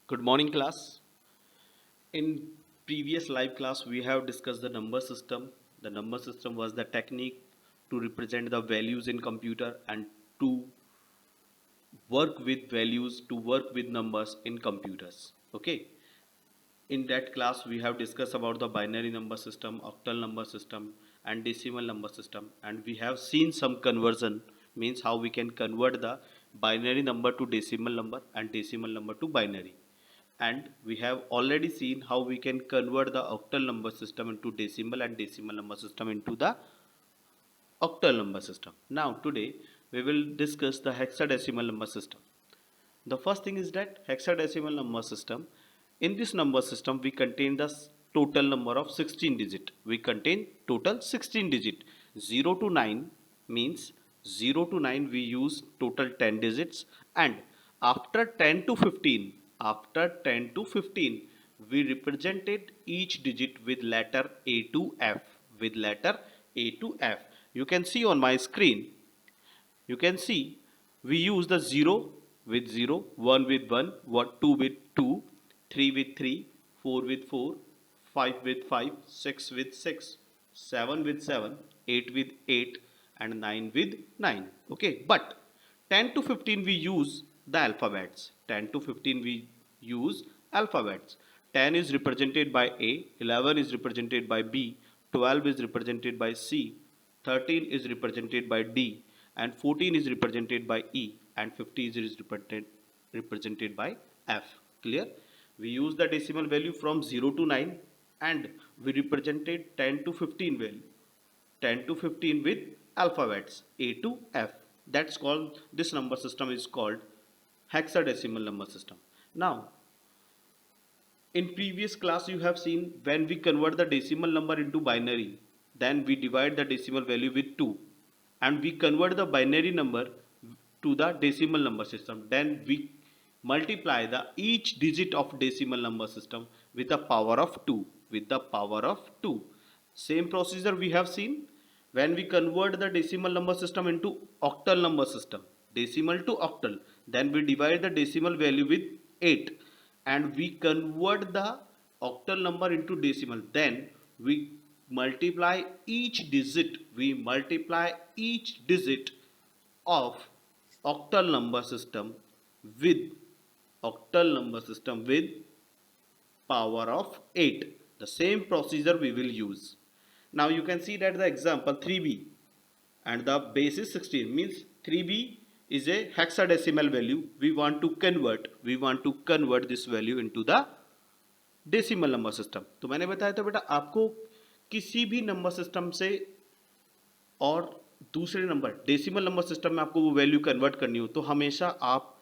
Good morning, class. In previous live class, we have discussed the number system. The number system was the technique to represent the values in computer and to work with values, to work with numbers in computers. Okay. In that class, we have discussed about the binary number system, octal number system, and decimal number system. And we have seen some conversion, means how we can convert the binary number to decimal number and decimal number to binary. And we have already seen how we can convert the octal number system into decimal and decimal number system into the octal number system. Now today we will discuss the hexadecimal number system. The first thing is that hexadecimal number system. In this number system we contain the total number of 16 digit. We contain total 16 digit. 0 to 9 means 0 to 9 we use total 10 digits, and after 10 to 15, after 10 to 15 we represented each digit with letter A to F, with letter A to F. You can see on my screen, you can see we use the 0 with 0, 1 with 1, 2 with 2, 3 with 3, 4 with 4, 5 with 5, 6 with 6, 7 with 7, 8 with 8, and 9 with 9. Okay, but 10 to 15 we use the alphabets. 10 to 15 we use alphabets. 10 is represented by A, 11 is represented by B, 12 is represented by C, 13 is represented by D, and 14 is represented by E, and 50 is represented by F. Clear? We use the decimal value from 0 to 9, and we represented 10 to 15 value. 10 to 15 with alphabets A to F. That's called, this number system is called hexadecimal number system. Now, in previous class you have seen when we convert the decimal number into binary, then we divide the decimal value with 2, and we convert the binary number to the decimal number system. Then we multiply the each digit of decimal number system with the power of 2, with the power of 2. Same procedure we have seen when we convert the decimal number system into octal number system, decimal to octal, then we divide the decimal value with 8, and we convert the octal number into decimal. Then we multiply each digit, we multiply each digit of octal number system with power of 8. The same procedure we will use. Now you can see that the example 3b and the base is 16, means 3b is a hexadecimal value. We want to convert this value into the decimal number system. तो मैंने बताया था बेटा आपको किसी भी number system से और दूसरे नंबर डेसिमल नंबर सिस्टम में आपको वो वैल्यू कन्वर्ट करनी हो तो हमेशा आप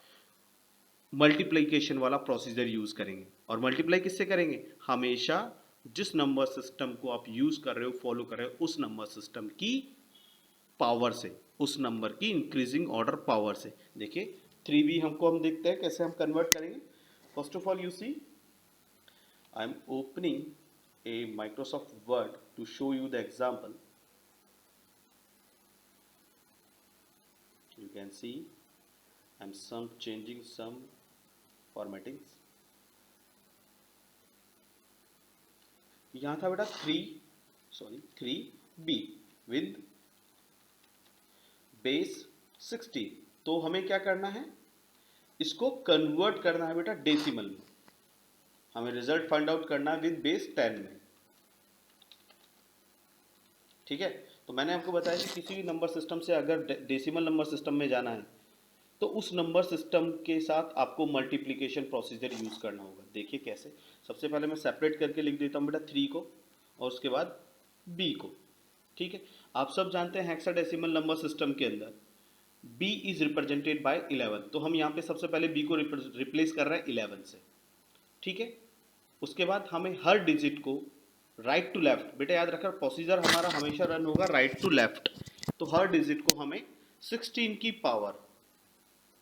मल्टीप्लिकेशन वाला प्रोसीजर यूज करेंगे. और मल्टीप्लाई किससे करेंगे? हमेशा जिस नंबर सिस्टम को आप यूज कर रहे हो, फॉलो कर रहे हो, उस नंबर सिस्टम की पावर से, उस नंबर की इंक्रीजिंग ऑर्डर पावर से. देखिए 3b हमको हम देखते हैं कैसे हम कन्वर्ट करेंगे. First of all you see, I am opening a Microsoft Word to show you the example. You can see I am changing some formattings. यहाँ था बेटा 3b with base 60. तो हमें क्या करना है? इसको कन्वर्ट करना है बेटा डेसिमल में. हमें रिजल्ट फाइंड आउट करना है विद बेस 10 में. ठीक है. तो मैंने आपको बताया कि किसी भी नंबर सिस्टम से अगर डेसिमल नंबर सिस्टम में जाना है तो उस नंबर सिस्टम के साथ आपको मल्टीप्लिकेशन प्रोसीजर यूज करना होगा. देखिए कैसे. सबसे पहले मैं सेपरेट करके लिख देता हूँ बेटा 3 को और उसके बाद b को. ठीक है. आप सब जानते हैं हेक्साडेसिमल नंबर सिस्टम के अंदर b इज रिप्रेजेंटेड बाय 11. तो हम यहाँ पे सबसे पहले b को रिप्लेस कर रहे हैं 11 से. ठीक है. उसके बाद हमें हर डिजिट को राइट टू लेफ्ट, बेटा याद रखना प्रोसीजर हमारा हमेशा रन होगा राइट टू लेफ्ट. तो हर डिजिट को हमें 16 की पावर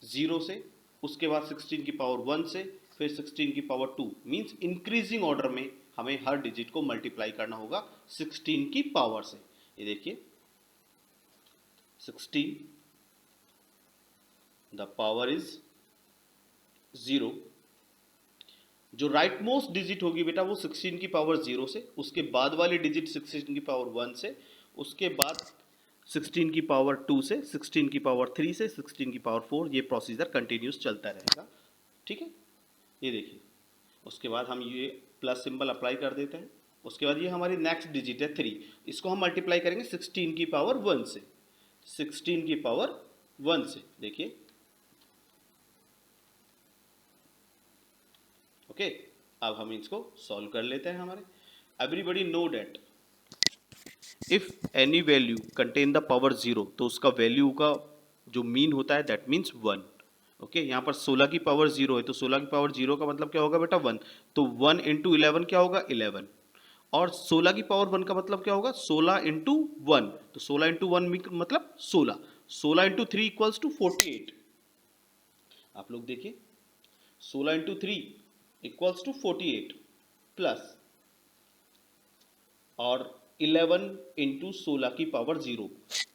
0 से, उसके बाद 16 की पावर 1 से, फिर 16 की पावर 2, मींस इंक्रीजिंग ऑर्डर में हमें हर डिजिट को मल्टीप्लाई करना होगा 16 की पावर से. ये देखिए 16, द पावर इज 0, जो राइट मोस्ट डिजिट होगी बेटा वो 16 की पावर 0 से, उसके बाद वाली डिजिट 16 की पावर 1 से, उसके बाद 16 की पावर 2 से, 16 की पावर 3 से, 16 की पावर 4, ये प्रोसीजर कंटिन्यूस चलता रहेगा। ठीक है, ये देखिए, उसके बाद हम ये प्लस सिंबल अप्लाई कर देते हैं। उसके बाद ये हमारी नेक्स्ट डिजिट है 3, इसको हम मल्टीप्लाई करेंगे 16 की पावर 1 से, 16 की पावर 1 से, देखिए ओके। अब हम इसको सॉल्व कर लेते हैं हमारे। Everybody know that if any value contain the power 0, तो उसका वैल्यू का जो मीन होता है दैट मीन्स 1। ओके, यहाँ पर 16 की पावर 0 है, तो 16 की पावर 0 का मतलब क्या होगा बेटा 1, तो 1 इंटू 11 क्या होगा 11, और 16 की पावर 1 का मतलब क्या होगा 16 इंटू 1, तो 16 इंटू 1 मतलब 16, 16 इंटू 3 इक्वल्स टू 48। आप लोग देखिए 16 इंटू 3 इक्वल्स टू 48 प्लस और 11 इंटू 16 की पावर 0,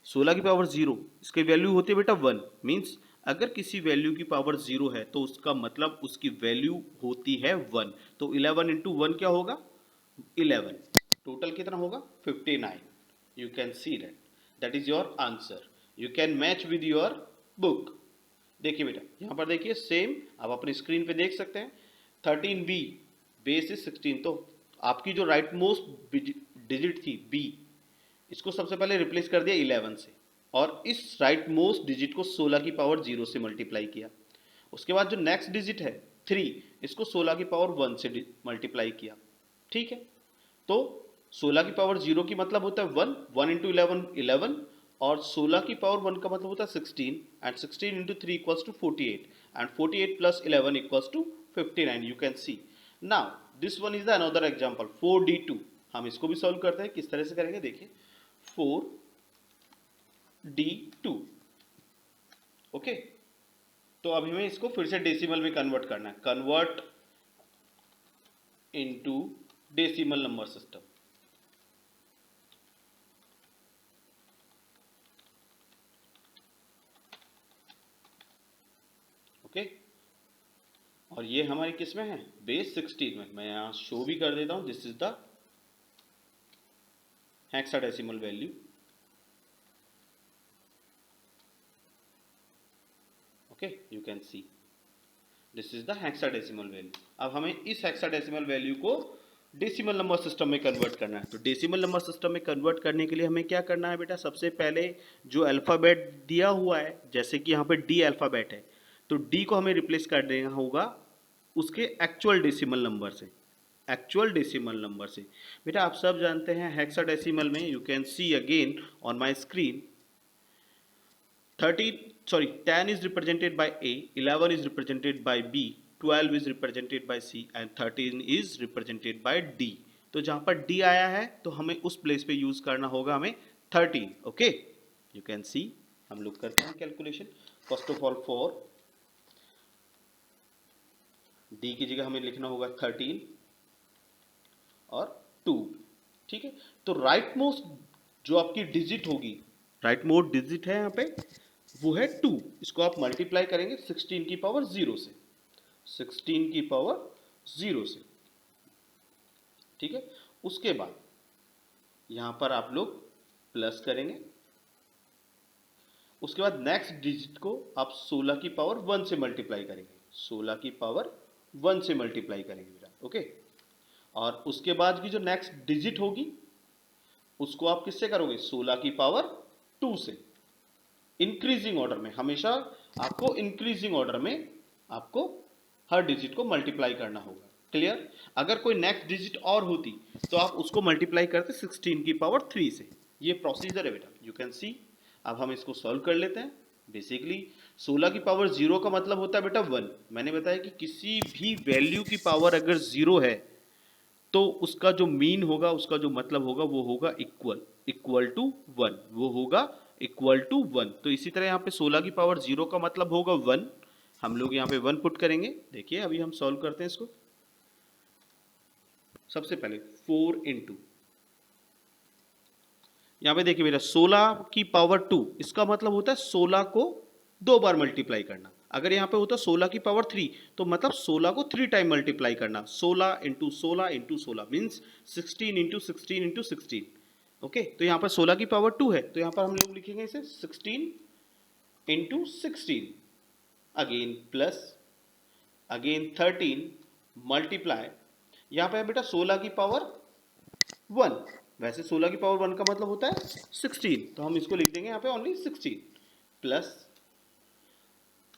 16 की पावर 0 इसकी वैल्यू होती है बेटा 1, मीन्स अगर किसी वैल्यू की पावर 0 है तो उसका मतलब उसकी वैल्यू होती है 1, तो 11 इंटू 1 क्या होगा 11, टोटल कितना होगा 59। You can see that, that is your answer, you can match with your book. देखिए बेटा यहाँ पर देखिए सेम, आप अपनी स्क्रीन पे देख सकते हैं 13b बेस इज 16, तो आपकी जो राइट मोस्ट डिजिट थी b, इसको सबसे पहले रिप्लेस कर दिया 11 से, और इस राइट मोस्ट डिजिट को 16 की पावर 0 से मल्टीप्लाई किया। उसके बाद जो नेक्स्ट डिजिट है 3, इसको 16 की पावर 1 से मल्टीप्लाई किया। ठीक है, तो 16 की पावर 0 की मतलब होता है 1, 1 इंटू 11 11, और 16 की पावर 1 का मतलब होता है 16, and 16 into 3 equals to 48, and 48 plus 11 equals to 59। You can see now this one is the another example 4d2। हम इसको भी सॉल्व करते हैं, किस तरह से करेंगे देखिए 4d2। ओके, तो अभी हमें इसको फिर से डेसिमल में कन्वर्ट करना है, convert into decimal number system. Okay, और ये हमारी किस में है बेस 16 में। मैं यहां शो भी कर देता हूं, this is the hexadecimal value. Okay, you can see this is the hexadecimal value. अब हमें इस हेक्साडेसिमल वैल्यू को डेसिमल नंबर सिस्टम में कन्वर्ट करना है। तो डेसिमल नंबर सिस्टम में कन्वर्ट करने के लिए हमें क्या करना है बेटा, सबसे पहले जो अल्फ़ाबेट दिया हुआ है, जैसे कि यहाँ पे डी अल्फ़ाबेट है, तो डी को हमें रिप्लेस कर देना होगा उसके एक्चुअल डेसिमल नंबर से, एक्चुअल डेसिमल नंबर से। बेटा आप सब जानते हैं हेक्साडेसिमल में, you can see again on my screen 10 is represented by A, 11 is represented by B, 12 is represented by C and 13 is represented by D। तो जहां पर D आया है तो हमें उस प्लेस पे यूज करना होगा हमें 13। ओके, यू कैन सी हम लोग करते हैं calculation. First of all for D की जगह हमें लिखना होगा 13 और 2। ठीक है, तो राइट मोस्ट जो आपकी डिजिट होगी, राइट मोस्ट डिजिट है यहाँ पे वो है 2, इसको आप मल्टीप्लाई करेंगे 16 की पावर 0 से, 16 की पावर 0 से। ठीक है, उसके बाद यहां पर आप लोग प्लस करेंगे, उसके बाद नेक्स्ट डिजिट को आप 16 की पावर 1 से मल्टीप्लाई करेंगे, 16 की पावर 1 से मल्टीप्लाई करेंगे बेटा। ओके, और उसके बाद की जो नेक्स्ट डिजिट होगी उसको आप किससे करोगे 16 की पावर 2 से। इंक्रीजिंग ऑर्डर में, हमेशा आपको इंक्रीजिंग ऑर्डर में आपको हर डिजिट को मल्टीप्लाई करना होगा। क्लियर, अगर कोई नेक्स्ट डिजिट और होती तो आप उसको मल्टीप्लाई करते 16 की पावर 3 से। ये प्रोसीजर है बेटा, यू कैन सी। अब हम इसको सॉल्व कर लेते हैं। बेसिकली 16 की पावर 0 का मतलब होता है बेटा 1। मैंने बताया कि किसी भी वैल्यू की पावर अगर 0 है तो उसका जो मीन होगा, उसका जो मतलब होगा वो होगा इक्वल, इक्वल टू 1, वो होगा इक्वल टू 1। तो इसी तरह यहाँ पे 16 की पावर 0 का मतलब होगा 1, हम लोग यहाँ पे 1 पुट करेंगे। देखिए अभी हम सॉल्व करते हैं इसको। सबसे पहले 4 इंटू, यहाँ पे देखिए बेटा 16 की पावर 2, इसका मतलब होता है 16 को 2 बार मल्टीप्लाई करना। अगर यहाँ पे होता 16 की पावर 3 तो मतलब 16 को 3 टाइम मल्टीप्लाई करना, 16 into 16 into 16 means 16 into 16 into 16। Okay, तो यहाँ पर 16 की पावर 2 है तो यहाँ पर हम लोग लिखेंगे इसे 16 into 16, again plus, again 13 multiply, यहाँ पे बेटा 16 की पावर 1, वैसे 16 की पावर 1 का मतलब होता है 16, तो हम इसको लिख देंगे यहाँ पे ओनली 16 प्लस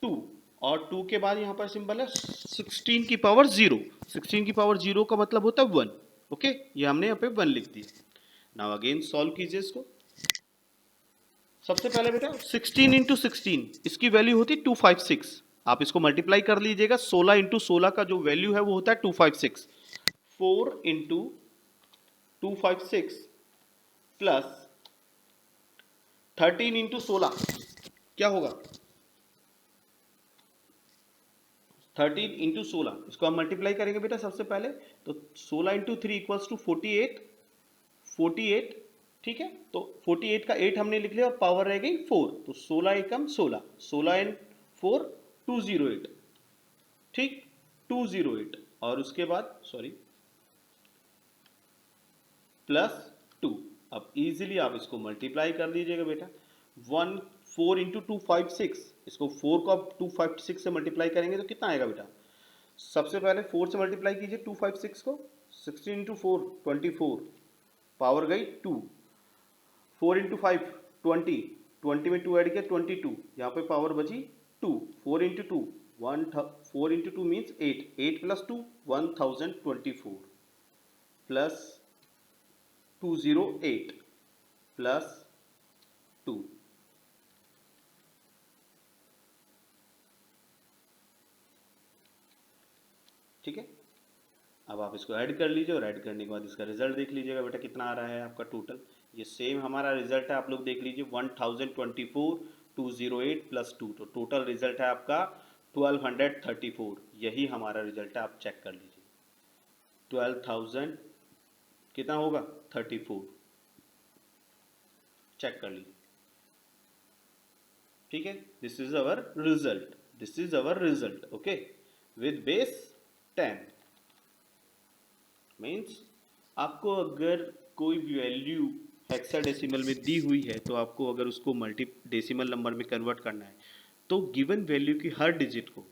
2, और 2 के बाद यहाँ पर सिंबल है 16 की पावर 0, 16 की पावर 0 का मतलब होता है 1। ओके, ये हमने यहाँ पे 1 लिख दिया। नाउ अगेन सॉल्व कीजिए इसको। सबसे पहले बेटा 16 इंटू 16 इसकी वैल्यू होती है 256, आप इसको मल्टीप्लाई कर लीजिएगा। 16 इंटू 16 का जो वैल्यू है वो होता है 256, 4 इंटू 256 प्लस 13 इंटू 16 क्या होगा 13 इंटू 16, इसको हम मल्टीप्लाई करेंगे बेटा सबसे पहले, तो 16 इंटू 3 इक्वल्स टू 48, 48 ठीक है, तो 48 का 8 हमने लिख लिया और पावर रह गई 4, तो 16 एकम 16, 16 एंड 4 208, ठीक 208, और उसके बाद सॉरी प्लस 2। अब इजीली आप इसको मल्टीप्लाई कर दीजिएगा बेटा, 1 4 इंटू 256, इसको 4 को आप 256 से मल्टीप्लाई करेंगे तो कितना आएगा बेटा, सबसे पहले 4 से मल्टीप्लाई कीजिए 256 को, 16 इंटू 4 24, पावर गई 2, 4 इंटू 5 20, 20 में 2 ऐड किया 22, यहाँ पे पावर बची 2, 4 into 2 1, 4 into 2 means 8, 8 plus 2 1024 plus 208 plus 2, ठीक है। अब आप इसको ऐड कर लीजिए और ऐड करने के बाद इसका रिजल्ट देख लीजिएगा बेटा कितना आ रहा है आपका टोटल। ये सेम हमारा रिजल्ट है, आप लोग देख लीजिए 1024 208 प्लस 2, तो टोटल रिजल्ट है आपका 1234, यही हमारा रिजल्ट है, आप चेक कर लीजिए 12,000 कितना होगा 34, चेक कर लीजिए, ठीक है। This is our result, this is our result, okay, with base 10 means आपको अगर कोई वैल्यू हेक्साडेसिमल में दी हुई है तो आपको अगर उसको मल्टी डेसिमल नंबर में कन्वर्ट करना है तो गिवन वैल्यू की हर डिजिट को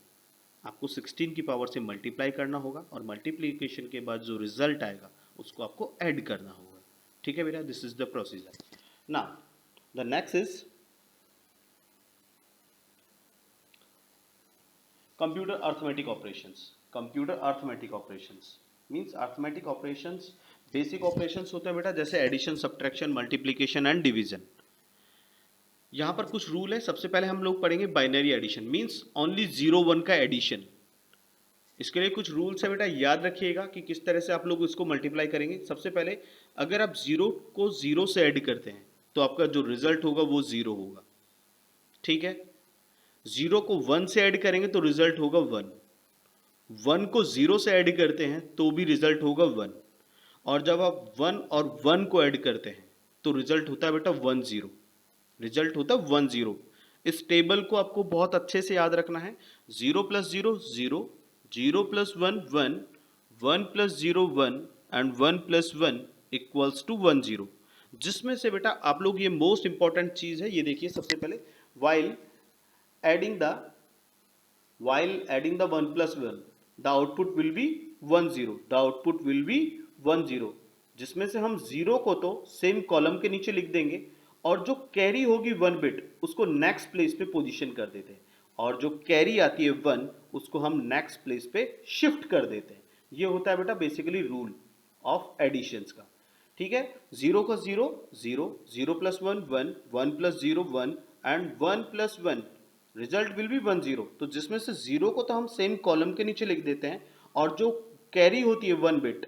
आपको 16 की पावर से मल्टीप्लाई करना होगा और मल्टीप्लिकेशन के बाद जो रिजल्ट आएगा उसको आपको ऐड करना होगा, ठीक है बेटा। This is the procedure. Now the next is computer arithmetic operations. Computer arithmetic operations means arithmetic operations basic operations होते हैं बेटा, जैसे addition subtraction multiplication and division. यहाँ पर कुछ रूल है, सबसे पहले हम लोग पढ़ेंगे बाइनरी एडिशन मीन्स ओनली 0 1 का एडिशन। इसके लिए कुछ रूल्स है बेटा, याद रखिएगा कि किस तरह से आप लोग इसको मल्टीप्लाई करेंगे। सबसे पहले अगर आप 0 को 0 से ऐड करते हैं तो आपका जो रिजल्ट होगा वो 0 होगा, ठीक है। 0 को 1 से ऐड करेंगे तो रिजल्ट होगा 1, 1 को 0 से ऐड करते हैं तो भी रिजल्ट होगा 1, और जब आप 1 और 1 को ऐड करते हैं तो रिजल्ट होता है बेटा 1 0, रिजल्ट होता है 1 0। इस टेबल को आपको बहुत अच्छे से याद रखना है, 0 plus 0 0, 0 plus 1 1, 1 plus 0 1 and 1 plus 1 equals to 1 0। जिसमें से बेटा आप लोग ये मोस्ट इंपॉर्टेंट चीज है, ये देखिए सबसे पहले while adding the one plus 1 the output will be 1 0, the output will be 1 0, जिसमें से हम 0 को तो सेम कॉलम के नीचे लिख देंगे और जो कैरी होगी 1 बिट उसको नेक्स्ट प्लेस पे पोजीशन कर देते हैं, और जो कैरी आती है 1 उसको हम नेक्स्ट प्लेस पे शिफ्ट कर देते हैं। ये होता है बेटा बेसिकली रूल ऑफ एडिशंस का, ठीक है। 0 का 0 0, 0 plus 1 1, 1 plus 0 1 and 1 plus 1 result will be 1 0, तो जिसमें से 0 को तो हम सेम कॉलम के नीचे लिख देते हैं और जो कैरी होती है 1 बिट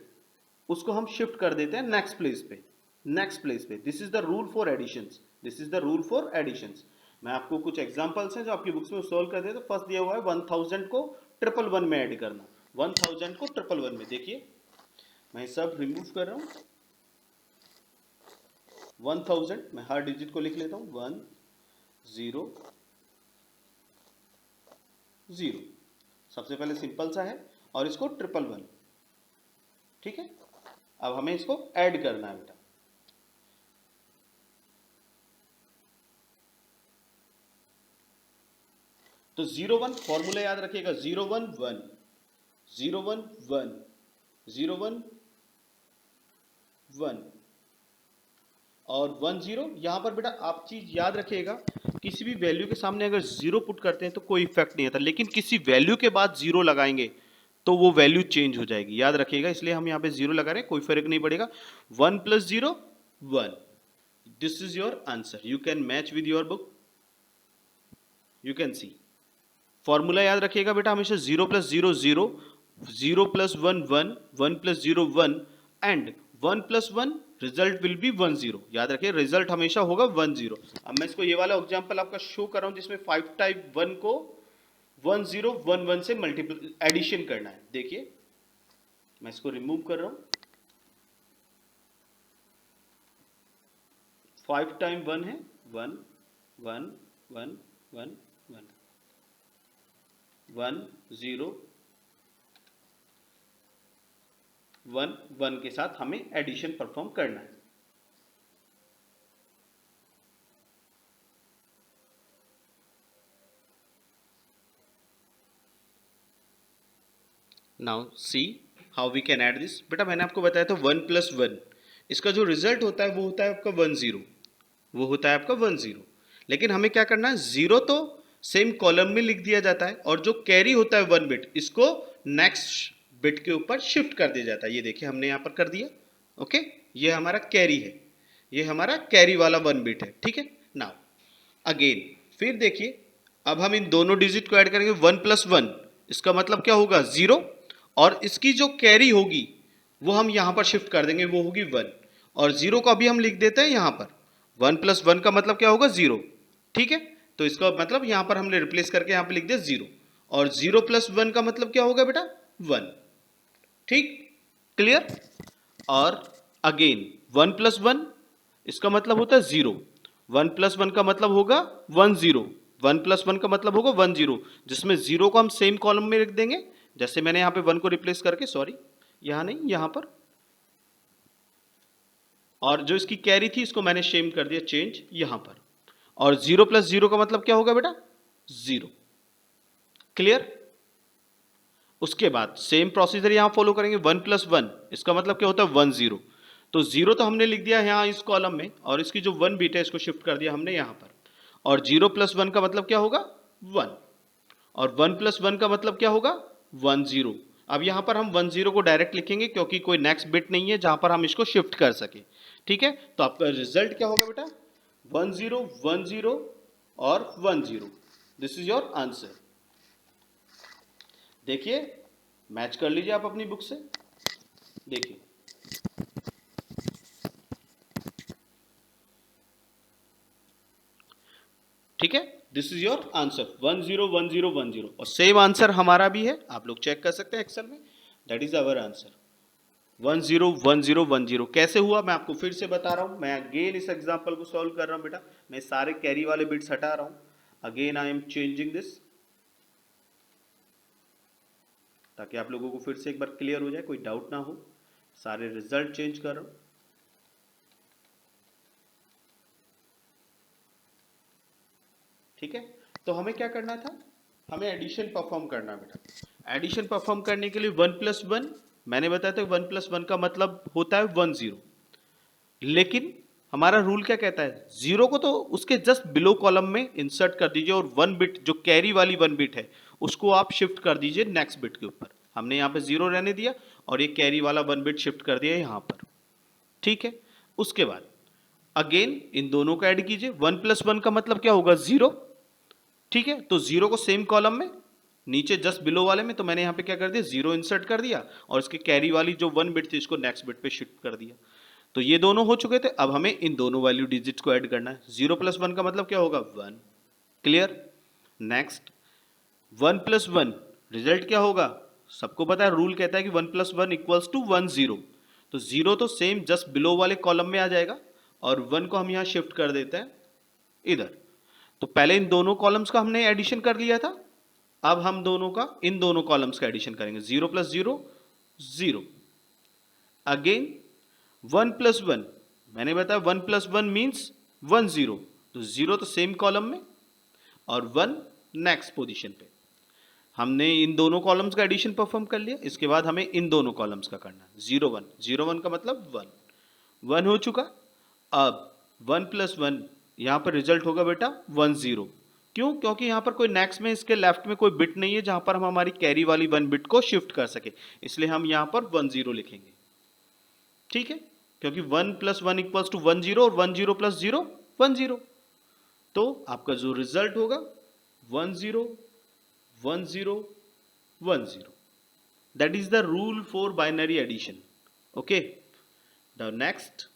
उसको हम शिफ्ट कर देते हैं नेक्स्ट प्लेस पे, नेक्स्ट प्लेस पे। This is the rule for additions, this is the rule for additions. मैं आपको कुछ एग्जांपल्स हैं जो आपकी बुक्स में सॉल्व कर दे, तो फर्स्ट दिया हुआ है 1000 को 111 में ऐड करना, 1000 को 111 में, देखिए मैं सब रिमूव कर रहा हूं, 1000 मैं हर डिजिट को लिख लेता हूं 1 0 0। सबसे पहले सिंपल सा है और इसको 111, ठीक है। अब हमें इसको ऐड करना है बेटा। तो 01 फॉर्मूला याद रखिएगा, 011 011 011 और 10। यहां पर बेटा आप चीज याद रखिएगा, किसी भी वैल्यू के सामने अगर 0 पुट करते हैं तो कोई इफेक्ट नहीं आता, लेकिन किसी वैल्यू के बाद 0 लगाएंगे तो वो वैल्यू चेंज हो जाएगी, याद रखिएगा। इसलिए हम यहाँ पे 0 लगा रहे हैं, कोई फर्क नहीं पड़ेगा। 1 + 0 1। This is your answer. You can match with your book, you can C. Formula याद रखिएगा बेटा हमेशा 0 + 0 0, 0 + 1 1, 1 + 0 1 एंड 1 + 1 रिजल्ट विल बी 1 0। याद रखिए रिजल्ट हमेशा होगा 1 0। अब मैं इसको ये वाला एग्जांपल आपका शो कर रहा हूं जिसमें 5 टाइप 1 को 1 0 1 1 से मल्टीपल एडिशन करना है। देखिए मैं इसको रिमूव कर रहा हूं। 5 टाइम 1 है 1 1 1 1 1 1 0 1 1 के साथ हमें एडिशन परफॉर्म करना है। Now see how we can add this. बेटा मैंने आपको बताया था 1 + 1, इसका जो रिजल्ट होता है वो होता है आपका 1 0, वो होता है आपका 1 0। लेकिन हमें क्या करना है, 0 तो सेम कॉलम में लिख दिया जाता है और जो कैरी होता है 1 बिट, इसको नेक्स्ट बिट के ऊपर शिफ्ट कर दिया जाता है। ये देखिए हमने यहाँ पर कर दिया, ओके। ये हमारा कैरी है, ये हमारा कैरी वाला 1 बिट है, ठीक है। नाउ अगेन फिर देखिए, अब हम इन दोनों डिजिट को ऐड करेंगे। 1 + 1 इसका मतलब क्या होगा 0, और इसकी जो कैरी होगी वो हम यहां पर शिफ्ट कर देंगे, वो होगी 1, और 0 को अभी हम लिख देते हैं यहां पर। 1 + 1 का मतलब क्या होगा 0, ठीक है। तो इसका मतलब यहां पर हमने रिप्लेस करके यहां पर लिख दिया 0, और 0 + 1 का मतलब क्या होगा बेटा 1, ठीक, क्लियर। और अगेन 1 + 1 इसका मतलब होता है 0, 1 + 1 का मतलब होगा 1 0, 1 + 1 का मतलब होगा 1 0, जिसमें 0 को हम सेम कॉलम में रख देंगे, जैसे मैंने यहां पे 1 को रिप्लेस करके, सॉरी यहां नहीं यहां पर, और जो इसकी कैरी थी इसको मैंने सेम कर दिया चेंज यहां पर। और 0 + 0 का मतलब क्या होगा बेटा 0, क्लियर। उसके बाद सेम प्रोसीजर यहां फॉलो करेंगे। 1 + 1 इसका मतलब क्या होता है 1 0, तो 0 तो हमने लिख दिया यहां इस कॉलम में, और इसकी जो 1 बिट है इसको शिफ्ट कर दिया हमने यहां पर। और 0 + 1 का मतलब क्या होगा 1, और 1 + 1 का मतलब क्या होगा 1 0। अब यहां पर हम 1 0 को डायरेक्ट लिखेंगे क्योंकि कोई नेक्स्ट बिट नहीं है जहां पर हम इसको शिफ्ट कर सके, ठीक है। तो आपका रिजल्ट क्या होगा बेटा 1 0 1 0 और 1 0। This is your answer. देखिए मैच कर लीजिए आप अपनी बुक से, देखिए ठीक है। दिस इज योर आंसर 1 0 1 0 1 0, और सेम आंसर हमारा भी है, आप लोग चेक कर सकते हैं एक्सेल में। That is our answer 1 0 1 0 1 0। कैसे हुआ मैं आपको फिर से बता रहा हूं, मैं अगेन इस एग्जांपल को सॉल्व कर रहा हूं बेटा। मैं सारे कैरी वाले बिट्स हटा रहा हूं, again I am changing this, ताकि आप लोगों को फिर से एक बार क्लियर हो जाए, कोई डाउट ना हो। सारे रिजल्ट चेंज कर रहा हूं, ठीक है। तो हमें क्या करना था, हमें एडिशन परफॉर्म करना है बेटा। एडिशन परफॉर्म करने के लिए 1 + 1 मैंने बताया था 1 + 1 का मतलब होता है 1 0, लेकिन हमारा रूल क्या कहता है 0 को तो उसके जस्ट बिलो कॉलम में इंसर्ट कर दीजिए, और 1 बिट जो कैरी वाली 1 बिट है उसको आप शिफ्ट कर दीजिए नेक्स्ट बिट के ऊपर। हमने यहाँ पे 0 रहने दिया और ये कैरी वाला 1 बिट शिफ्ट कर दिया यहाँ पर, ठीक है। उसके बाद अगेन इन दोनों को ऐड कीजिए। 1 + 1 का मतलब क्या होगा 0, ठीक है। तो 0 को सेम कॉलम में नीचे जस्ट बिलो वाले में, तो मैंने यहाँ पे क्या कर दिया 0 इंसर्ट कर दिया, और इसके कैरी वाली जो 1 बिट थी इसको नेक्स्ट बिट पे शिफ्ट कर दिया। तो ये दोनों हो चुके थे, अब हमें इन दोनों वैल्यू डिजिट्स को ऐड करना है। 0 + 1 का मतलब क्या होगा 1, क्लियर। नेक्स्ट 1 + 1 रिजल्ट क्या होगा, सबको पता है रूल कहता है कि 1 + 1 = 1 0, तो 0 तो सेम जस्ट बिलो वाले कॉलम में आ जाएगा, और 1 को हम यहाँ शिफ्ट कर देते हैं इधर। तो पहले इन दोनों कॉलम्स का हमने एडिशन कर लिया था, अब हम दोनों का, इन दोनों कॉलम्स का एडिशन करेंगे, 0 प्लस 0 0, अगेन 1 प्लस 1, मैंने बताया 1 प्लस 1 मीन्स 1 0, तो 0 तो सेम कॉलम में और 1 नेक्स्ट पोजीशन पे। हमने इन दोनों कॉलम्स का एडिशन परफॉर्म कर लिया, इसके बाद हमें इन दोनों कॉलम्स का करना है, 0 1, 0 1 का मतलब 1 हो चुका। अब 1 प्लस 1, यहां पर रिजल्ट होगा बेटा 1 0। क्यों? क्योंकि यहां पर कोई नेक्स्ट में इसके लेफ्ट में कोई बिट नहीं है जहां पर हम हमारी कैरी वाली 1 बिट को शिफ्ट कर सके, इसलिए हम यहां पर 1 0 लिखेंगे। ठीक है, क्योंकि 1 प्लस 1 इक्वल्स टू 1 0 और 1 0 प्लस 0 1 0, तो आपका जो रिजल्ट होगा 1 0 1 0 1 0। That is the rule for binary addition. Okay, the next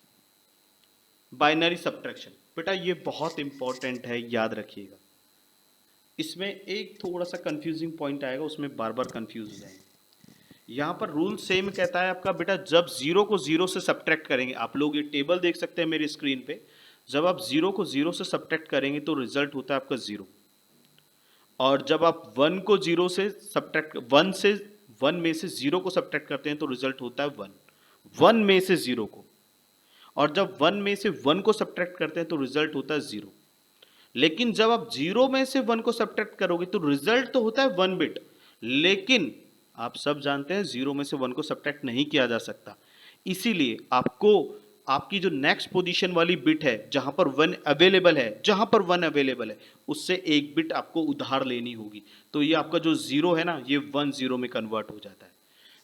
binary subtraction. बेटा ये बहुत इंपॉर्टेंट है, याद रखिएगा। इसमें एक थोड़ा सा कंफ्यूजिंग पॉइंट आएगा, उसमें बार बार कंफ्यूज हो जाएंगे। यहां पर रूल सेम कहता है आपका बेटा, जब 0 को 0 से सब्ट्रैक्ट करेंगे, आप लोग ये टेबल देख सकते हैं मेरी स्क्रीन पे, जब आप 0 को 0 से सब्ट्रैक्ट करेंगे तो रिजल्ट होता है आपका 0, और जब आप 1 को 0 से सब्ट्रैक्ट 1 में से 0 को सब्ट्रैक्ट करते हैं तो रिजल्ट होता है 1 में से 0 को, और जब 1 में से 1 को सब्ट्रैक्ट करते हैं तो रिजल्ट होता है 0। लेकिन जब आप 0 में से 1 को सब्ट्रैक्ट करोगे तो रिजल्ट तो होता है 1 बिट, लेकिन आप सब जानते हैं 0 में से 1 को सब्ट्रैक्ट नहीं किया जा सकता। इसीलिए आपको आपकी जो नेक्स्ट पोजीशन वाली बिट है जहां पर 1 अवेलेबल है, जहां पर 1 अवेलेबल है उससे एक बिट आपको उधार लेनी होगी। तो ये आपका जो 0 है ना, ये 1 0 में कन्वर्ट हो जाता है।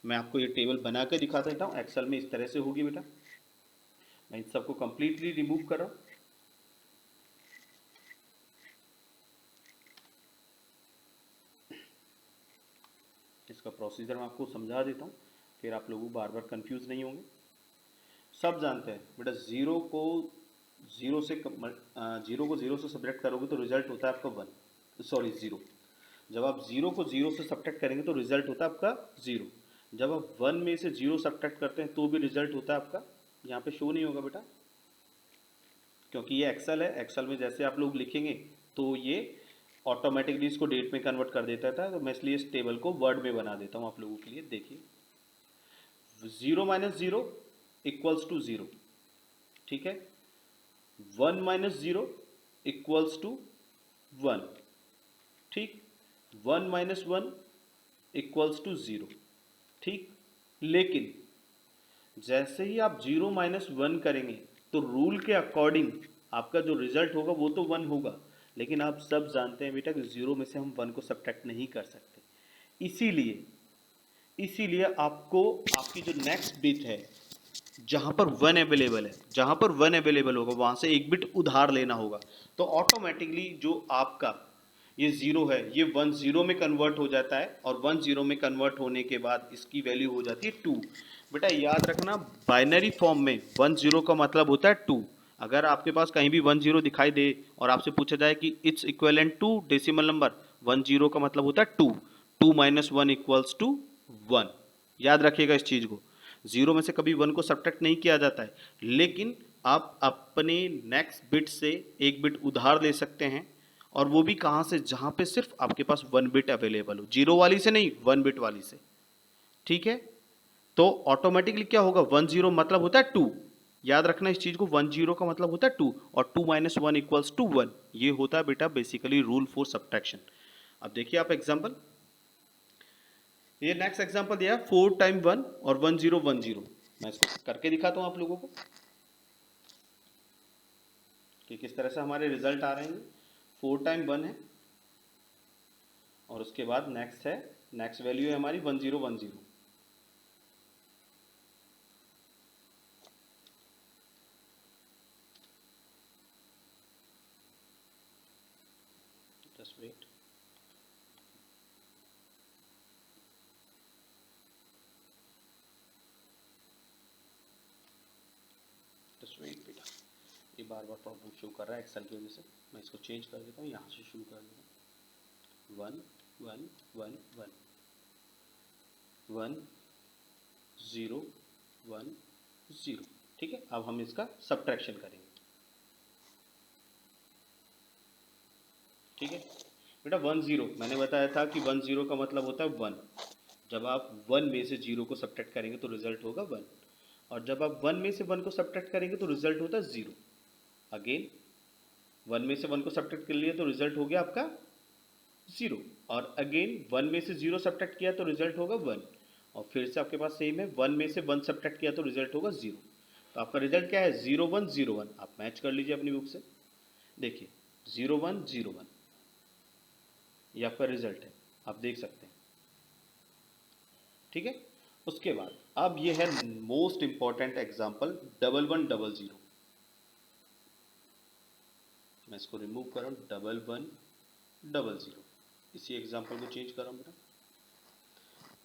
मैं आपको ये टेबल बना के दिखा देता हूं, एक्सेल में इस तरह से होगी बेटा। मैं इन सबको कंप्लीटली रिमूव कर रहा हूं। इसका प्रोसीजर मैं आपको समझा देता हूँ, फिर आप लोग बार बार कंफ्यूज नहीं होंगे। सब जानते हैं बेटा, जीरो को जीरो से सब्ट्रैक्ट करोगे तो रिजल्ट होता है आपका 0। जब आप 0 को 0 से सब्ट्रैक्ट करेंगे तो रिजल्ट होता है आपका 0। जब आप 1 में से 0 सब्ट्रैक्ट करते हैं तो भी रिजल्ट होता है आपका, यहाँ पे शो नहीं होगा बेटा क्योंकि ये एक्सेल है। एक्सेल में जैसे आप लोग लिखेंगे तो ये ऑटोमेटिकली इसको डेट में कन्वर्ट कर देता था, तो मैं इसलिए इस टेबल को वर्ड में बना देता हूँ आप लोगों के लिए। देखिए 0 माइनस 0 इक्वल्स टू 0, ठीक है। 1 माइनस 0 इक्वल्स टू 1, ठीक। 1 माइनस 1 इक्वल्स टू 0, ठीक। लेकिन जैसे ही आप 0 माइनस 1 करेंगे तो रूल के अकॉर्डिंग आपका जो रिजल्ट होगा वो तो 1 होगा, लेकिन आप सब जानते हैं बेटा कि 0 में से हम 1 को सब्ट्रैक्ट नहीं कर सकते। इसीलिए आपको आपकी जो नेक्स्ट बिट है जहां पर 1 अवेलेबल है, जहां पर 1 अवेलेबल होगा वहां से एक बिट उधार लेना होगा। तो ऑटोमेटिकली जो आपका ये 0 है ये 1 0 में कन्वर्ट हो जाता है, और 1 0 में कन्वर्ट होने के बाद इसकी वैल्यू हो जाती है 2। बेटा याद रखना, बाइनरी फॉर्म में 1 0 का मतलब होता है 2। अगर आपके पास कहीं भी 1 0 दिखाई दे और आपसे पूछा जाए कि it's equivalent to decimal number, 1 0 का मतलब होता है 2। 2 माइनस 1 इक्वल्स टू 1। याद रखिएगा इस चीज को, 0 में से कभी 1 को सब्ट्रैक्ट नहीं किया जाता है, लेकिन आप अपने नेक्स्ट बिट से एक बिट उधार ले सकते हैं, और वो भी कहां से, जहां पे सिर्फ आपके पास 1 बिट अवेलेबल हो, 0 वाली से नहीं, 1 बिट वाली से, ठीक है। तो ऑटोमेटिकली क्या होगा, 1 0 मतलब होता है 2। याद रखना इस चीज को, 1 0 का मतलब होता है 2 और 2 माइनस 1 इक्वल्स टू 1। ये होता है बेटा बेसिकली रूल फॉर सब्ट्रैक्शन। अब देखिए आप एग्जांपल, ये नेक्स्ट एग्जांपल दिया है 4 टाइम 1 और 1 0 1 0। मैं इसको करके दिखाता हूं आप लोगों को कि किस तरह से हमारे रिजल्ट आ रहे हैं। 4 टाइम 1 है और उसके बाद नेक्स्ट है, नेक्स्ट वैल्यू है हमारी 1 0 1 0। जस्ट वेट, जस्ट वेट बेटा, ये बार बार प्रॉब्लम शो कर रहा है एक्सेल की वजह से। मैं इसको चेंज कर देता हूँ, यहाँ से शुरू कर देता हूँ। 1 1 1 1 1 0 1 0, ठीक है। अब हम इसका सब्ट्रैक्शन करेंगे, ठीक है। बेटा 10 मैंने बताया था कि 10 का मतलब होता है 1। जब आप 1 में से 0 को सब्ट्रैक्ट करेंगे तो रिजल्ट होगा 1, और जब आप 1 में से 1 को सब्ट्रैक्ट करेंगे तो रिजल्ट होता है 0। अगेन 1 में से 1 को सब्ट्रैक्ट कर लिया तो रिजल्ट हो गया आपका 0, और अगेन 1 में से 0 सब्ट्रैक्ट किया तो रिजल्ट होगा 1, और फिर से आपके पास सेम है, 1 में से 1 सब्ट्रैक्ट किया तो रिजल्ट होगा 0। तो आपका रिजल्ट क्या है? 0 1 0 1। आप मैच कर लीजिए अपनी बुक से, देखिए 0 1 0 1 ये आपका रिजल्ट है, आप देख सकते हैं। ठीक है, उसके बाद अब ये है मोस्ट इंपॉर्टेंट एग्जांपल 11 1 0 0। मैं इसको रिमूव कर रहा हूँ, 11 1 0 0, इसी एग्जांपल को चेंज कर रहा हूँ बेटा।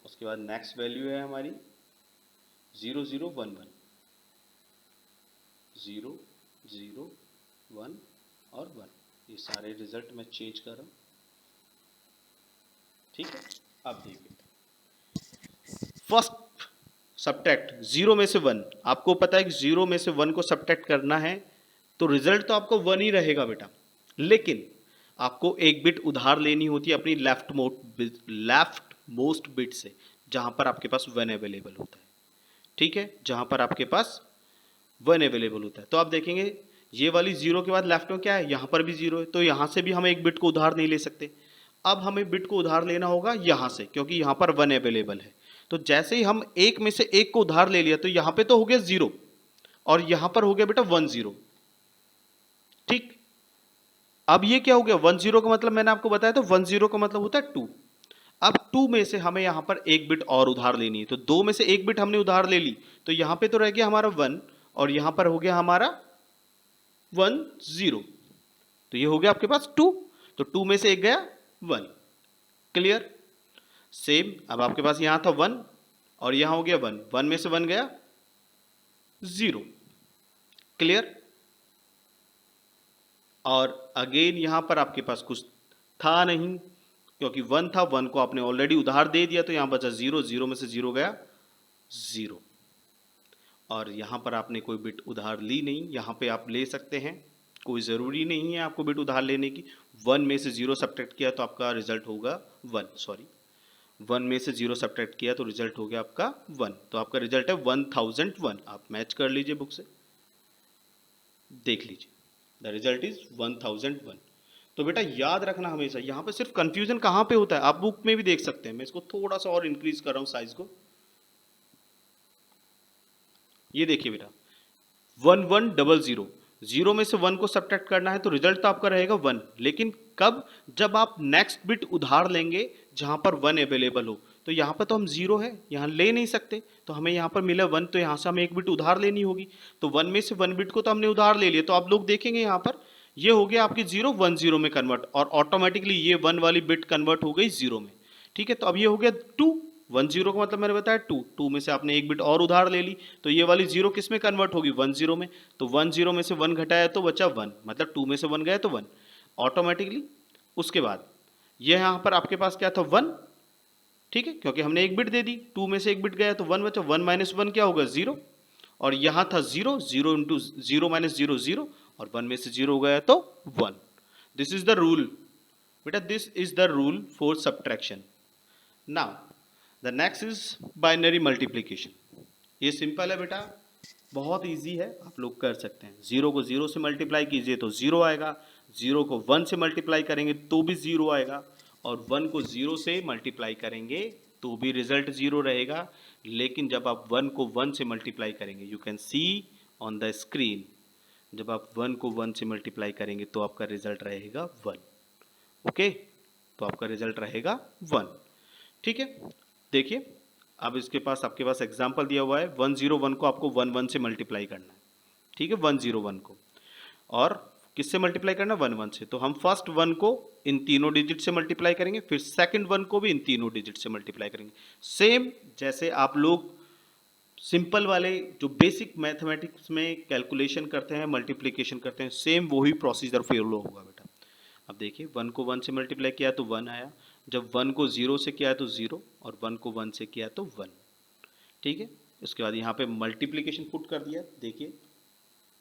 उसके बाद नेक्स्ट वैल्यू है हमारी 0 0 1 1, 0 0 1 और 1, ये सारे रिजल्ट मैं चेंज कर रहा हूँ। ठीक है, अब देखिए फर्स्ट सब्ट्रैक्ट 0 में से 1, आपको पता है कि 0 में से 1 को सब्ट्रैक्ट करना है तो रिजल्ट तो आपको 1 ही रहेगा बेटा, लेकिन आपको एक बिट उधार लेनी होती है अपनी लेफ्ट मोस्ट बिट से, जहां पर आपके पास 1 अवेलेबल होता है। ठीक है, जहां पर आपके पास 1 अवेलेबल होता है। तो आप देखेंगे ये वाली 0 के बाद लेफ्ट में क्या है, यहां पर भी 0 है, तो यहां से भी हम एक बिट को उधार नहीं ले सकते। अब हमें बिट को उधार लेना होगा यहां से, क्योंकि यहां पर 1 अवेलेबल है। तो जैसे ही हम एक में से एक को उधार ले लिया तो यहां पे तो हो गया 0, और यहां पर हो गया बेटा 1 0। ठीक, अब ये क्या हो गया, 1 0 का मतलब मैंने आपको बताया, तो 1 0 का मतलब होता है 2। अब 2 में से हमें यहां पर एक बिट और उधार लेनी है, तो 2 में से एक बिट हमने उधार ले ली, तो यहां पे तो रह गया हमारा 1, और यहां पर हो गया हमारा 1 0, तो ये हो गया आपके पास 2, तो 2 में से एक गया 1। क्लियर? सेम अब आपके पास यहां था 1 और यहां हो गया 1, 1 में से 1 गया 0। क्लियर? और अगेन यहां पर आपके पास कुछ था नहीं, क्योंकि 1 था, 1 को आपने ऑलरेडी उधार दे दिया, तो यहां बचा 0, 0 में से 0 गया 0, और यहां पर आपने कोई बिट उधार ली नहीं। यहां पे आप ले सकते हैं, कोई ज़रूरी नहीं है आपको बिट उधार लेने की। 1 में से 0 सब्ट्रैक्ट किया तो आपका रिजल्ट होगा 1, सॉरी 1 में से 0 सब्ट्रैक्ट किया तो रिजल्ट हो गया आपका 1, तो आपका रिजल्ट है 1001। आप मैच कर लीजिए बुक से, देख लीजिए, द रिजल्ट इज 1001। तो बेटा याद रखना हमेशा, यहाँ पे सिर्फ कंफ्यूजन कहाँ पे होता है आप बुक में भी देख सकते हैं। मैं इसको थोड़ा सा और इंक्रीज कर रहा हूँ साइज को, ये देखिए बेटा 1100, 0 में से 1 को सब्ट्रैक्ट करना है तो रिजल्ट तो आपका रहेगा 1, लेकिन कब? जब आप नेक्स्ट बिट उधार लेंगे जहां पर 1 अवेलेबल हो। तो यहां पर तो हम 0 है, यहां ले नहीं सकते, तो हमें यहां पर मिला 1, तो यहां से हमें एक बिट उधार लेनी होगी। तो 1 में से 1 बिट को तो हमने उधार ले लिया, तो आप लोग देखेंगे यहां पर ये हो गया आपकी 0 1 0 में कन्वर्ट, और ऑटोमेटिकली ये 1 वाली बिट कन्वर्ट हो गई 0 में। ठीक है, तो अब ये हो गया 2, 1 0 का मतलब मैंने बताया 2, 2 में से आपने एक बिट और उधार ले ली, तो ये वाली 0 किस में कन्वर्ट होगी, 1 0 में। तो 1 0 में से 1 घटाया तो बचा 1, मतलब 2 में से 1 गया तो 1 ऑटोमेटिकली। उसके बाद ये यहाँ पर आपके पास क्या था 1, ठीक है, क्योंकि हमने एक बिट दे दी, 2 में से एक बिट गया तो 1 बचा, 1 माइनस 1 क्या होगा 0, और यहाँ था 0, 0 इंटू 0 माइनस 0 0, और 1 में से 0 गया तो 1। दिस इज द रूल बेटा, this is the rule for subtraction. Now the next is binary multiplication. ये सिंपल है बेटा, बहुत इजी है, आप लोग कर सकते हैं। 0 को 0 से मल्टीप्लाई कीजिए तो 0 आएगा, 0 को 1 से मल्टीप्लाई करेंगे तो भी 0 आएगा, और 1 को 0 से मल्टीप्लाई करेंगे तो भी रिजल्ट 0 रहेगा। लेकिन जब आप 1 को 1 से मल्टीप्लाई करेंगे, you can C on the screen, जब आप 1 को 1 से मल्टीप्लाई करेंगे तो आपका रिजल्ट रहेगा 1। ओके, तो आपका रिजल्ट रहेगा 1। ठीक है, देखिए अब इसके पास आपके पास एग्जाम्पल दिया हुआ है, 101 को आपको 1 1 से मल्टीप्लाई करना है। ठीक है, 101 को, और किससे मल्टीप्लाई करना है, 1 1 से। तो हम फर्स्ट 1 को इन तीनों डिजिट से मल्टीप्लाई करेंगे, फिर सेकंड 1 को भी इन तीनों डिजिट से मल्टीप्लाई करेंगे। सेम जैसे आप लोग सिंपल वाले जो बेसिक मैथमेटिक्स में कैलकुलेशन करते हैं, मल्टीप्लिकेशन करते हैं, सेम वही प्रोसीजर फॉलो होगा बेटा। अब देखिए 1 को 1 से मल्टीप्लाई किया तो 1 आया, जब 1 को 0 से किया तो 0, और 1 को 1 से किया तो 1। ठीक है, उसके बाद यहाँ पे मल्टीप्लिकेशन पुट कर दिया, देखिए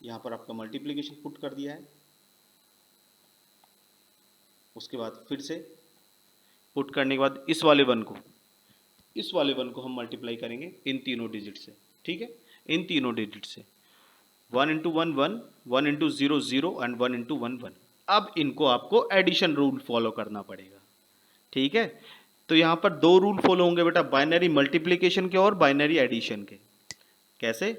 यहाँ पर आपका मल्टीप्लिकेशन पुट कर दिया है। उसके बाद फिर से पुट करने के बाद इस वाले वन को हम मल्टीप्लाई करेंगे इन तीनों डिजिट से, ठीक है, इन तीनों डिजिट से। 1 इंटू 1 1, 1 इंटू 0 0 एंड 1 इंटू 1 1। अब इनको आपको एडिशन रूल फॉलो करना पड़ेगा, ठीक है। तो यहाँ पर दो रूल फॉलो होंगे बेटा, बाइनरी मल्टीप्लीकेशन के और बाइनरी एडिशन के। कैसे?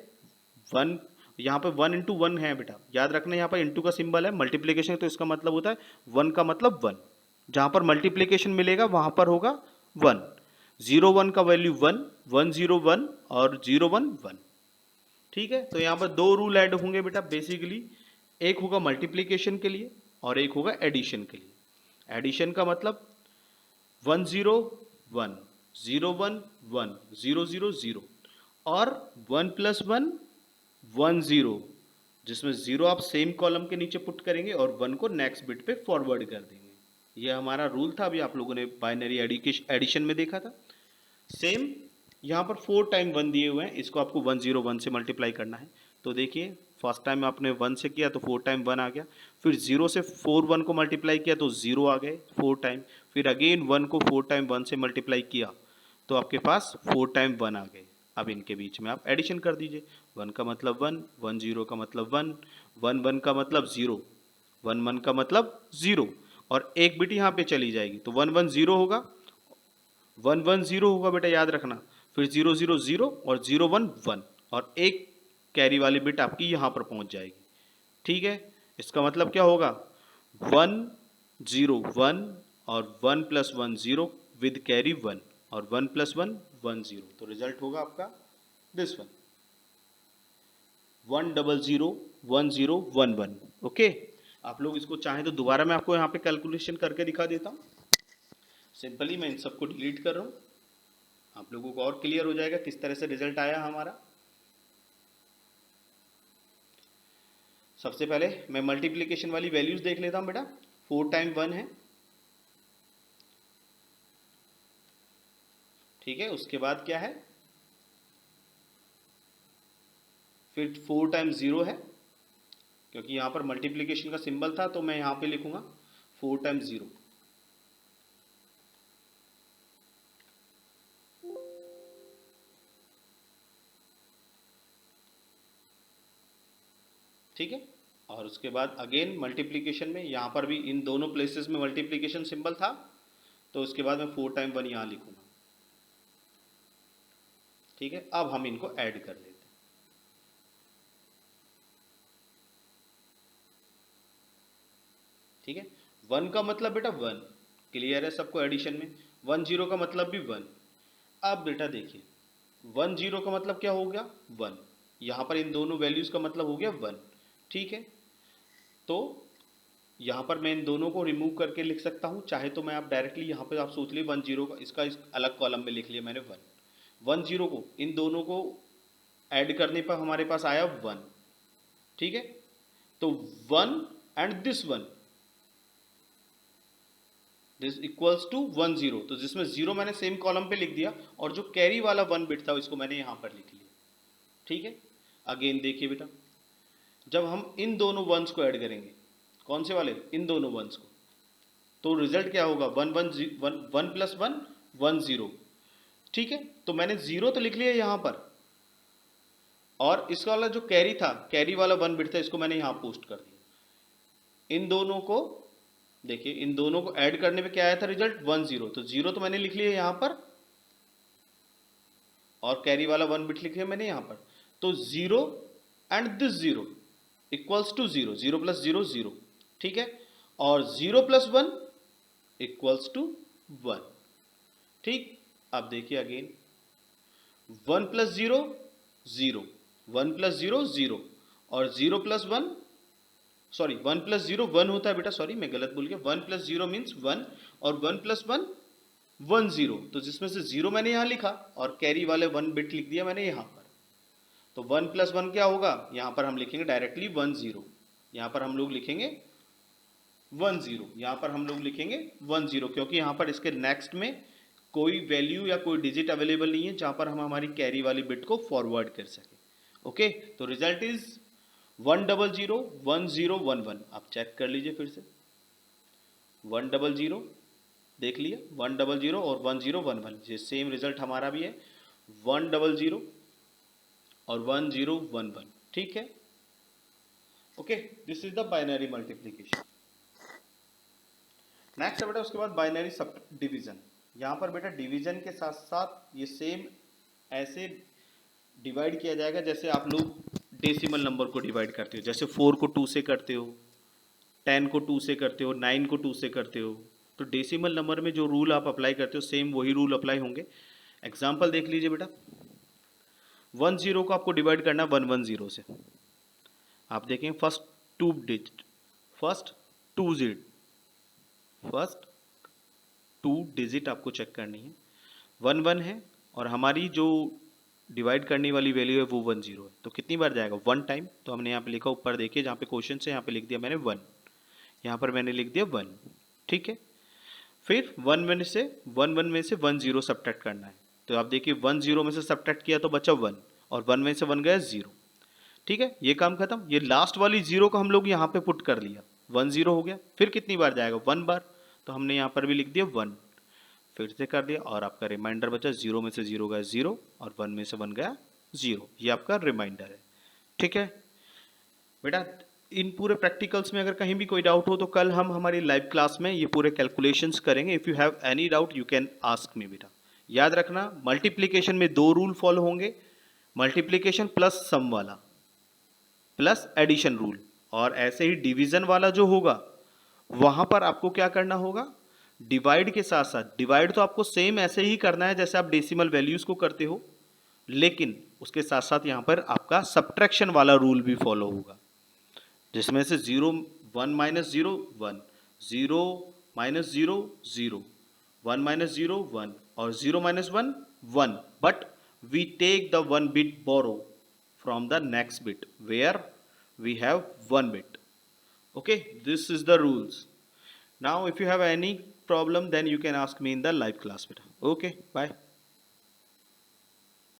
वन, यहाँ पे 1 इंटू 1 है बेटा, याद रखना यहाँ पर इंटू का सिंबल है, मल्टीप्लीकेशन तो इसका मतलब होता है 1 का मतलब 1। जहाँ पर मल्टीप्लीकेशन मिलेगा वहाँ पर होगा 1। 0 1 का वैल्यू 1, 1 0 1 और 0 1 1, ठीक है। तो यहाँ पर दो रूल ऐड होंगे बेटा बेसिकली, एक होगा मल्टीप्लीकेशन के लिए और एक होगा एडिशन के लिए। एडिशन का मतलब 1 0 1 0 1 1 0 0 0 और 1 प्लस 1 1 0, जिसमें 0 आप सेम कॉलम के नीचे पुट करेंगे और 1 को नेक्स्ट बिट पे फॉरवर्ड कर देंगे। ये हमारा रूल था, अभी आप लोगों ने बाइनरी एडिशन में देखा था। सेम यहाँ पर 4 टाइम 1 दिए हुए हैं, इसको आपको 1 0 1 से मल्टीप्लाई करना है। तो देखिए फर्स्ट टाइम आपने 1 से किया तो 4 टाइम 1 आ गया, फिर 0 से 4 1 को मल्टीप्लाई किया तो 0 आ गए 4 टाइम, फिर अगेन 1 को 4 टाइम 1 से मल्टीप्लाई किया तो आपके पास 4 टाइम 1 आ गए। अब इनके बीच में आप एडिशन कर दीजिए, 1 का मतलब 1, 1 0 का मतलब 1, 1 1 का मतलब 0, 1 1 का मतलब 0 और एक बिट यहाँ पे चली जाएगी तो 1 1 0 होगा, 1 1 0 होगा बेटा याद रखना, फिर 0 0 0 और 0 1 1 और एक कैरी वाली बिट आपकी यहाँ पर पहुँच जाएगी, ठीक है। इसका मतलब क्या होगा 1 0 1 और 1 प्लस 1 0 विद कैरी 1 और 1 प्लस 1 1 0, तो रिजल्ट होगा आपका दिस वन 1 0 0 1 0 1 1। ओके, आप लोग इसको चाहें तो दोबारा मैं आपको यहाँ पे कैलकुलेशन करके दिखा देता हूँ। सिंपली मैं इन सबको डिलीट कर रहा हूँ, आप लोगों को और क्लियर हो जाएगा किस तरह से रिजल्ट आया हमारा। सबसे पहले मैं मल्टीप्लिकेशन वाली वैल्यूज देख लेता हूँ बेटा। 4 टाइम 1 है, ठीक है, उसके बाद क्या है, फिर 4 टाइम 0 है, क्योंकि यहाँ पर मल्टीप्लिकेशन का सिंबल था तो मैं यहाँ पे लिखूंगा 4 टाइम 0, ठीक है। और उसके बाद अगेन मल्टीप्लिकेशन में यहाँ पर भी इन दोनों प्लेसेस में मल्टीप्लिकेशन सिंबल था तो उसके बाद मैं 4 टाइम 1 यहाँ लिखूंगा, ठीक है। अब हम इनको ऐड कर लेते हैं, ठीक है। 1 का मतलब बेटा 1, क्लियर है सबको एडिशन में। 1 0 का मतलब भी 1। अब बेटा देखिए 1 0 का मतलब क्या हो गया 1, यहाँ पर इन दोनों वैल्यूज का मतलब हो गया 1, ठीक है। तो यहाँ पर मैं इन दोनों को रिमूव करके लिख सकता हूँ, चाहे तो मैं आप डायरेक्टली यहाँ पे आप सोच लिए 1 0 का इसका इस अलग कॉलम में लिख लिया मैंने 1 0 को इन दोनों को ऐड करने पर हमारे पास आया 1, ठीक है। तो 1 and this 1 this equals to 1 0, तो जिसमें 0 मैंने सेम कॉलम पे लिख दिया और जो कैरी वाला 1 बिट था इसको मैंने यहाँ पर लिख लिया, ठीक है। अगेन देखिए बेटा जब हम इन दोनों वंस को ऐड करेंगे, कौन से वाले, इन दोनों वंस को, तो रिजल्ट क्या होगा 1 1 1 1 प्लस 1 1 0, ठीक है। तो मैंने 0 तो लिख लिया यहाँ पर और इसका वाला जो कैरी था, कैरी वाला 1 बिट था, इसको मैंने यहाँ पोस्ट कर दिया। इन दोनों को देखिए, इन दोनों को ऐड करने पे क्या आया था रिजल्ट 1 0, तो 0 तो मैंने लिख लिया यहाँ पर और कैरी वाला 1 बिट लिख लिया मैंने यहाँ पर, तो 0 and this 0 equals to 0, 0 plus 0 0, ठीक है। और 0 प्लस 1 इक्वल्स टू 1, ठीक। अब देखिए अगेन 1 प्लस 0 0, 1 प्लस 0 0 और 0 प्लस 1 सॉरी 1 प्लस 0 1 होता है बेटा, सॉरी मैं गलत बोल गया, 1 प्लस 0 मीन्स 1 और 1 प्लस 1 1 0, तो जिसमें से 0 मैंने यहाँ लिखा और कैरी वाले 1 बिट लिख दिया मैंने यहाँ पर, तो 1 प्लस 1 क्या होगा, यहाँ पर हम लिखेंगे डायरेक्टली 1 0, यहाँ पर हम लोग लिखेंगे 1 0, यहाँ पर हम लोग लिखेंगे 1 0, क्योंकि यहाँ पर इसके नेक्स्ट में कोई वैल्यू या कोई डिजिट अवेलेबल नहीं है जहाँ पर हम हमारी कैरी वाली बिट को फॉरवर्ड कर सके। ओके, तो रिजल्ट इज 1 0 0 1 0 1 1। आप चेक कर लीजिए फिर से 100, देख लिया 100 और 1011, ये सेम रिजल्ट हमारा भी है 100 और 1011, ठीक है। Okay, this is the binary multiplication. Next है बेटा उसके बाद बाइनरी सब डिवीजन। यहाँ पर बेटा डिवीजन के साथ साथ ये सेम ऐसे डिवाइड किया जाएगा जैसे आप लोग डेसिमल नंबर को डिवाइड करते हो, जैसे 4 को 2 से करते हो, 10 को 2 से करते हो, 9 को 2 से करते हो। तो डेसिमल नंबर में जो रूल आप अप्लाई करते हो सेम वही रूल अप्लाई होंगे। एग्जाम्पल देख लीजिए बेटा, 10 को आपको डिवाइड करना 110 से। आप देखें first two digit, first two digit आपको चेक करनी है। 1 है और हमारी जो डिवाइड करने वाली वैल्यू है वो 10 है, तो कितनी बार जाएगा 1 टाइम। तो हमने यहाँ पे लिखा, ऊपर देखिए जहाँ पे क्वेश्चन से, यहाँ पे लिख दिया मैंने 1, यहाँ पर मैंने लिख दिया 1, ठीक है। फिर 1 में से 10 सब्ट्रैक्ट करना है। तो आप देखिए 10 में से सब्ट्रैक्ट किया तो बचा 1 और 1 में से 1 गया 0, ठीक है, ये काम खत्म। ये लास्ट वाली 0 को हम लोग यहाँ पे पुट कर लिया, 10 हो गया। फिर कितनी बार जाएगा 1 बार, तो हमने यहाँ पर भी लिख दिया 1, फिर से कर दिया और आपका रिमाइंडर बचा 0 में से 0 गया 0 और 1 में से 1 गया 0, ये आपका रिमाइंडर है, ठीक है बेटा। इन पूरे प्रैक्टिकल्स में अगर कहीं भी कोई डाउट हो तो कल हम हमारी लाइव क्लास में ये पूरे कैलकुलेशंस करेंगे। If you have any doubt you can ask me बेटा। याद रखना मल्टीप्लिकेशन में 2 रूल फॉलो होंगे, मल्टीप्लिकेशन प्लस सम वाला प्लस एडिशन रूल, और ऐसे ही डिवीजन वाला जो होगा वहां पर आपको क्या करना होगा, डिवाइड के साथ साथ, डिवाइड तो आपको सेम ऐसे ही करना है जैसे आप डेसिमल वैल्यूज को करते हो, लेकिन उसके साथ साथ यहां पर आपका सब्ट्रैक्शन वाला रूल भी फॉलो होगा, जिसमें से 0 1 माइनस 0 1, 0 माइनस 0 0, 1 माइनस 0 1 और 0 minus 1 1, but we take the 1 bit borrow from the next bit where we have 1 bit. Okay, this is the rules. Now if you have any problem then you can ask me in the live class beta. Okay, bye.